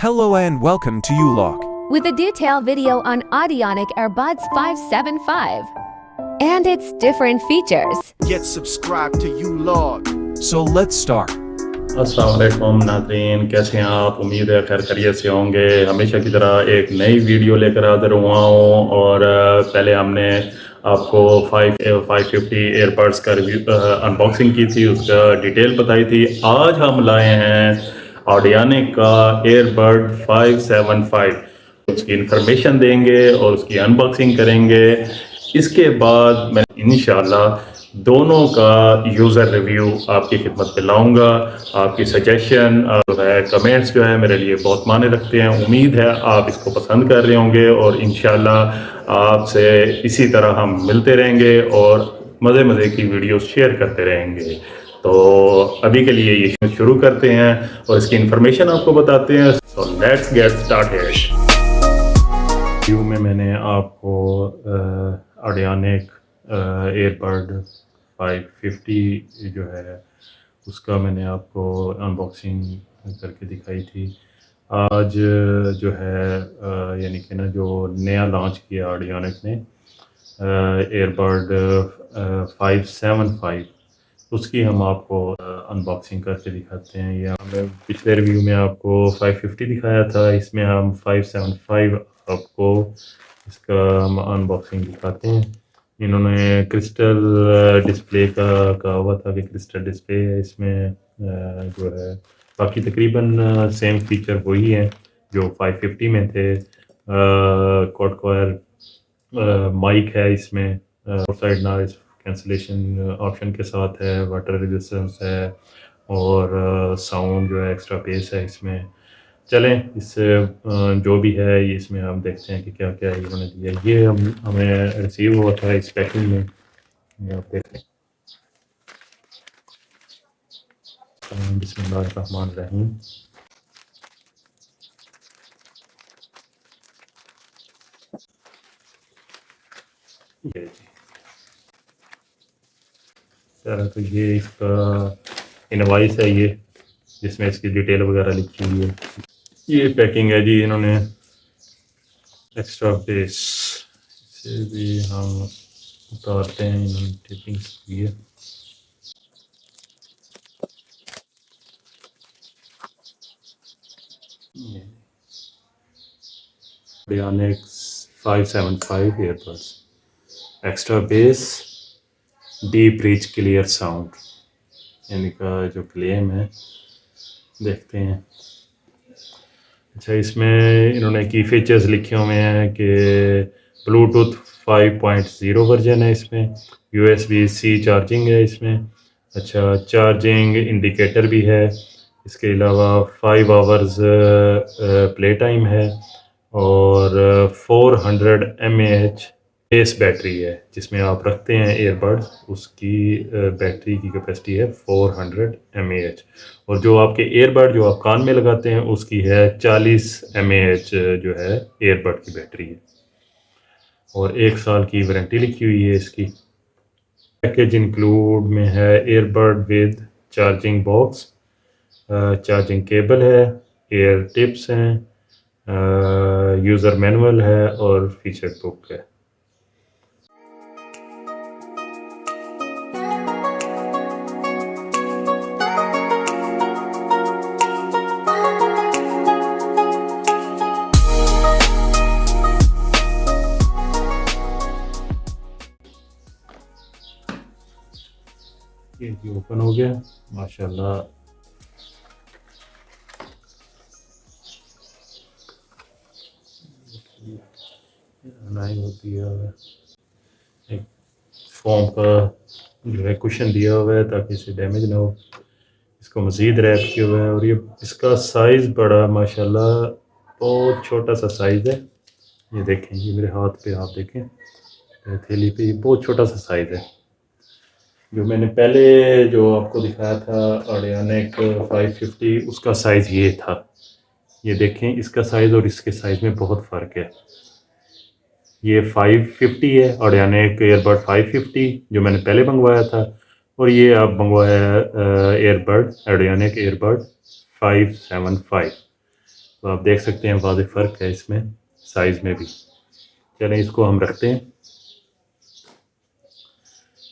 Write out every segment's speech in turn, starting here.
Hello and welcome to YouLog. With a detailed video on Audionic AirBuds 575 and its different features. Get subscribed to YouLog. So let's start. अस्सलाम वालेकुम नाज़रीन, कैसे हैं आप? उम्मीद है खैर खैरियत से होंगे। हमेशा की तरह एक नई वीडियो लेकर हाजिर हुआ हूँ और पहले हमने आपको 550 एयरबड्स का रिव्यू अनबॉक्सिंग की थी, उसका डिटेल बताई थी। आज हम लाए हैं ऑडियोनिक का एयरबड 575, उसकी इंफॉर्मेशन देंगे और उसकी अनबॉक्सिंग करेंगे। इसके बाद मैं इंशाल्लाह दोनों का यूज़र रिव्यू आपकी खिदमत पे लाऊंगा। आपकी सजेशन जो है, कमेंट्स जो है मेरे लिए बहुत मायने रखते हैं। उम्मीद है आप इसको पसंद कर रहे होंगे और इंशाल्लाह आपसे इसी तरह हम मिलते रहेंगे और मज़े की वीडियोस शेयर करते रहेंगे। तो अभी के लिए ये शुरू करते हैं और इसकी इंफॉर्मेशन आपको बताते हैं। So let's get started. Review में मैंने आपको ऑडियोनिक एयरबड 550 जो है उसका मैंने आपको अनबॉक्सिंग करके दिखाई थी। आज जो है यानी कि ना जो नया लॉन्च किया ऑडियोनिक ने एयरबड 575, उसकी हम आपको अनबॉक्सिंग करके दिखाते हैं। ये हमने पिछले रिव्यू में आपको 550 दिखाया था, इसमें हम 575 आपको इसका हम अनबॉक्सिंग दिखाते हैं। इन्होंने क्रिस्टल डिस्प्ले का कहा हुआ था कि क्रिस्टल डिस्प्ले है इसमें जो है। बाकी तकरीबन सेम फीचर वही है जो 550 में थे। क्वाड कोर माइक है इसमें, साइड नॉइज कैंसलेशन ऑप्शन के साथ है, वाटर रेजिस्टेंस है और साउंड जो है एक्स्ट्रा बेस है इसमें। चलें इससे जो भी है ये इसमें हम देखते हैं कि क्या क्या इन्होंने दिया। ये हमें रिसीव हुआ था इस पैकिंग में, ये आप देख लें। बिस्मिल्लाहिर्रहमानिर्रहीम। ये जी सर, तो ये इसका इनवॉइस है ये, जिसमें इसकी डिटेल वगैरह लिखी हुई है। ये पैकिंग है जी, इन्होंने एक्स्ट्रा बेस से भी हम उतारते हैं, इन्होंने टेपिंग की है। Audionic 575 earbuds, extra bass, deep reach clear sound, इनका जो क्लेम है देखते हैं। अच्छा, इसमें इन्होंने की फीचर्स लिखे हुए हैं कि ब्लूटूथ 5.0 वर्जन है इसमें, USB-C चार्जिंग है इसमें। अच्छा, चार्जिंग इंडिकेटर भी है। इसके अलावा 5 आवर्स प्ले टाइम है और 400 mAh बेस बैटरी है जिसमें आप रखते हैं एयरबड, उसकी बैटरी की कैपेसिटी है 400 mAh। और जो आपके एयरबड जो आप कान में लगाते हैं उसकी है 40 mAh जो है एयरबड की बैटरी है और 1 साल की वारंटी लिखी हुई है इसकी। पैकेज इंक्लूड में है earbud with charging box, charging cable है, एयर टिप्स हैं, यूज़र मैनुअल है और फीचर बुक है। ये जी ओपन हो गया माशाल्लाह। होती है एक फोम का जो है कुशन दिया हुआ है ताकि इसे डैमेज ना हो। इसको मज़ीद रैप किया हुआ है और ये इसका साइज़ बड़ा माशाल्लाह, बहुत छोटा सा साइज़ है। ये देखें, ये मेरे हाथ पे आप देखें थैली पे, ये बहुत छोटा सा साइज़ है। जो मैंने पहले जो आपको दिखाया था ऑडियोनिक 550, उसका साइज़ ये था। ये देखें, इसका साइज़ और इसके साइज़ में बहुत फ़र्क है। ये 550 है ऑडियोनिक एयरबड 550 जो मैंने पहले मंगवाया था, और ये आप मंगवाया एयरबड ऑडियोनिक एयरबड 575। तो आप देख सकते हैं वाज़ेह फ़र्क है इसमें साइज़ में भी। चलें इसको हम रखते हैं,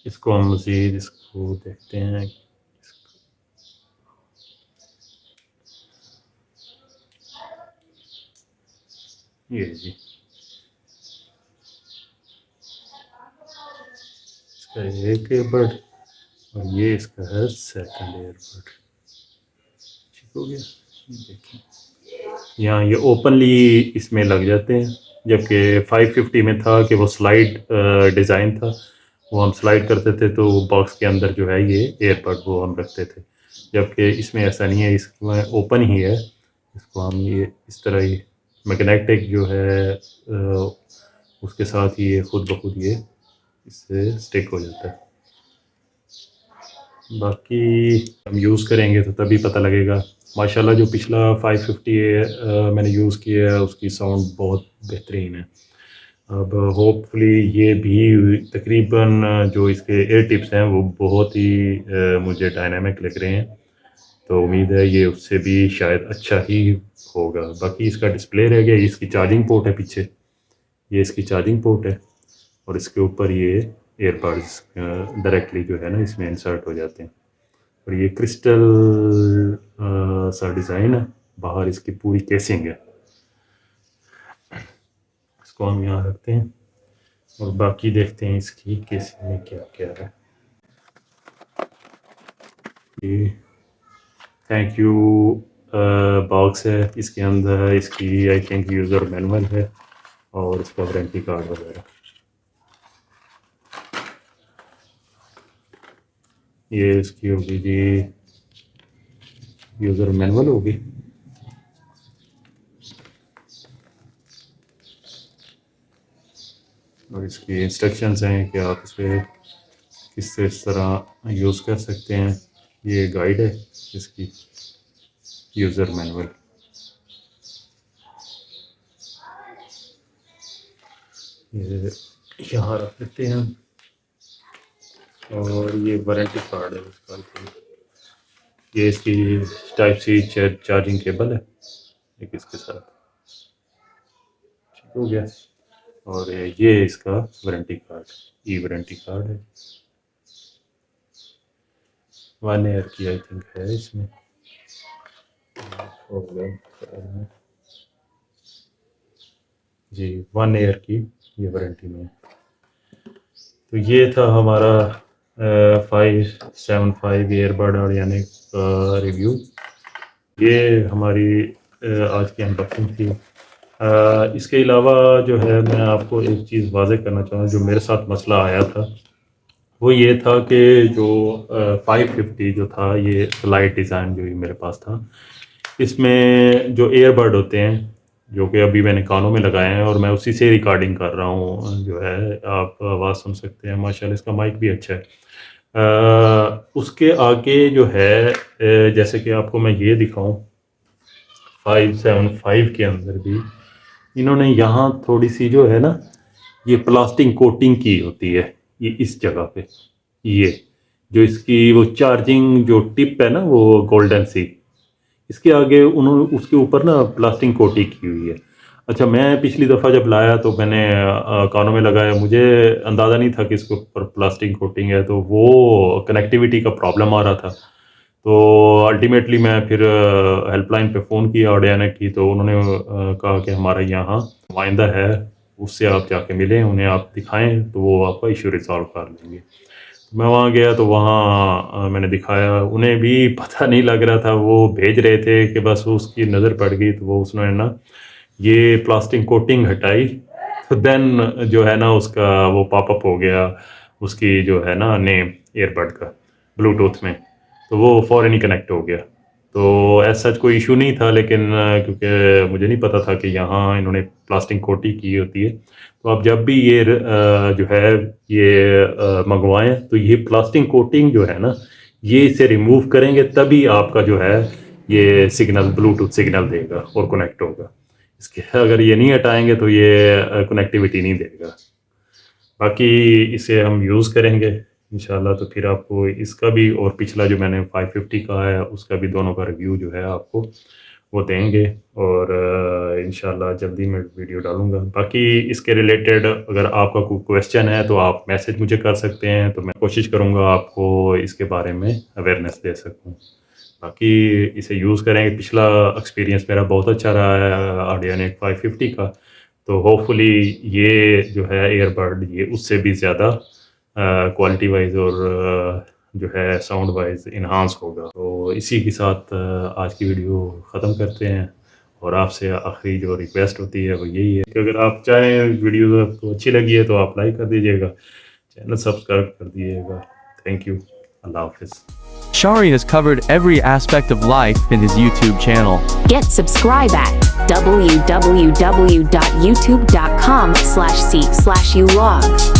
इसको हम मज़ीद इसको देखते हैं। ये जी इसका एक ईयरबड और ये इसका है सेकंड ईयरबड। ठीक हो गया। ये देखिए यहाँ ये ओपनली इसमें लग जाते हैं, जबकि 550 में था कि वो स्लाइड डिज़ाइन था, वो हम स्लाइड करते थे तो बॉक्स के अंदर जो है ये ईयरबड वो हम रखते थे, जबकि इसमें ऐसा नहीं है, इसमें ओपन ही है। इसको हम ये इस तरह ही मैग्नेटिक जो है उसके साथ ही ये खुद ब खुद ये इससे स्टिक हो जाता है। बाकी हम यूज़ करेंगे तो तभी पता लगेगा। माशाल्लाह जो पिछला 550 मैंने यूज़ किया है उसकी साउंड बहुत बेहतरीन है। अब होपफुली ये भी तकरीबन जो इसके एयर टिप्स हैं वो बहुत ही मुझे डायनामिक लग रहे हैं, तो उम्मीद है ये उससे भी शायद अच्छा ही होगा। बाकी इसका डिस्प्ले रह गया, इसकी चार्जिंग पोर्ट है पीछे, ये इसकी चार्जिंग पोर्ट है और इसके ऊपर ये एयरबड्स डायरेक्टली जो है ना इसमें इंसर्ट हो जाते हैं। और ये क्रिस्टल सा डिज़ाइन है, बाहर इसकी पूरी केसिंग है। इसको हम यहाँ रखते हैं और बाकी देखते हैं इसकी केसिंग में क्या क्या है। ये थैंक यू बॉक्स है, इसके अंदर इसकी आई थिंक यूज़र मैनुअल है और इसका वारंटी कार्ड वगैरह। ये इसकी होगी जी यूज़र मैनुअल होगी। और इसकी इंस्ट्रक्शंस हैं कि आप इसे किस तरह यूज़ कर सकते हैं। ये गाइड है इसकी यूज़र मैनुअल। ये यहाँ रख देते हैं और ये वारंटी कार्ड है इसका। ये इसकी टाइप सी चार्जिंग केबल है एक इसके साथ। ठीक हो गया। और ये इसका वारंटी कार्ड, ई वारंटी कार्ड है, 1 ईयर की आई थिंक है इसमें। जी 1 ईयर की ये वारंटी में। तो ये था हमारा 575 ईयरबड ऑडियोनिक का रिव्यू। ये हमारी आज की अनबॉक्सिंग थी। इसके अलावा जो है मैं आपको एक चीज़ वाज़ेह करना चाहूँगा, जो मेरे साथ मसला आया था वो ये था कि जो 550 जो था ये स्लाइड डिज़ाइन जो ये मेरे पास था, इसमें जो ईयरबड होते हैं जो कि अभी मैंने कानों में लगाए हैं और मैं उसी से रिकॉर्डिंग कर रहा हूँ, जो है आप आवाज़ सुन सकते हैं। माशाल्लाह इसका माइक भी अच्छा है। उसके आगे जो है जैसे कि आपको मैं ये दिखाऊं, 575 के अंदर भी इन्होंने यहाँ थोड़ी सी जो है ना ये प्लास्टिक कोटिंग की होती है, ये इस जगह पे, ये जो इसकी वो चार्जिंग जो टिप है ना वो गोल्डन सी, इसके आगे उन्होंने उसके ऊपर ना प्लास्टिक कोटिंग की हुई है। अच्छा, मैं पिछली दफ़ा जब लाया तो मैंने कानों में लगाया, मुझे अंदाज़ा नहीं था कि इसके ऊपर प्लास्टिक कोटिंग है, तो वो कनेक्टिविटी का प्रॉब्लम आ रहा था। तो अल्टीमेटली मैं फिर हेल्पलाइन पे फ़ोन किया ऑडियोनिक की, तो उन्होंने कहा कि हमारा यहाँ नुमाइंदा है, उससे आप जाके मिलें, उन्हें आप दिखाएं तो वो आपका इशू रिजॉल्व कर लेंगे। मैं वहाँ गया तो वहाँ मैंने दिखाया, उन्हें भी पता नहीं लग रहा था, वो भेज रहे थे कि बस उसकी नज़र पड़ गई तो वो उसने ना ये प्लास्टिक कोटिंग हटाई, तो देन जो है ना उसका वो पॉपअप हो गया, उसकी जो है ना नेम ईयरबड का ब्लूटूथ में, तो वो फ़ौरन ही कनेक्ट हो गया। तो ऐसा कोई इशू नहीं था, लेकिन क्योंकि मुझे नहीं पता था कि यहाँ इन्होंने प्लास्टिक कोटिंग की होती है, तो आप जब भी ये जो है ये मंगवाएं तो ये प्लास्टिक कोटिंग जो है ना ये इसे रिमूव करेंगे तभी आपका जो है ये सिग्नल ब्लूटूथ सिग्नल देगा और कनेक्ट होगा। इसके अगर ये नहीं हटाएंगे तो ये कनेक्टिविटी नहीं देगा। बाकी इसे हम यूज़ करेंगे इंशाल्लाह, तो फिर आपको इसका भी और पिछला जो मैंने 550 का है उसका भी दोनों का रिव्यू जो है आपको वो देंगे और इंशाल्लाह जल्दी मैं वीडियो डालूँगा। बाकी इसके रिलेटेड अगर आपका कोई क्वेश्चन है तो आप मैसेज मुझे कर सकते हैं, तो मैं कोशिश करूँगा आपको इसके बारे में अवेयरनेस दे सकूँ। बाकी इसे यूज़ करें। पिछला एक्सपीरियंस मेरा बहुत अच्छा रहा है ऑडियोनिक 550 का, तो होपफुली ये जो है ईयरबड ये उससे भी ज़्यादा क्वालिटी वाइज और जो है साउंड वाइज इन्हांस होगा। तो इसी के साथ आज की वीडियो ख़त्म करते हैं और आपसे आखिरी जो रिक्वेस्ट होती है वो यही है कि अगर आप चाहें वीडियो आपको अच्छी लगी है तो आप लाइक कर दीजिएगा, चैनल सब्सक्राइब कर दीजिएगा। Thank you. अल्लाह हाफिज़। Shari has covered every aspect of life in his YouTube channel. Get subscribe at www.youtube.com/c/YouLog.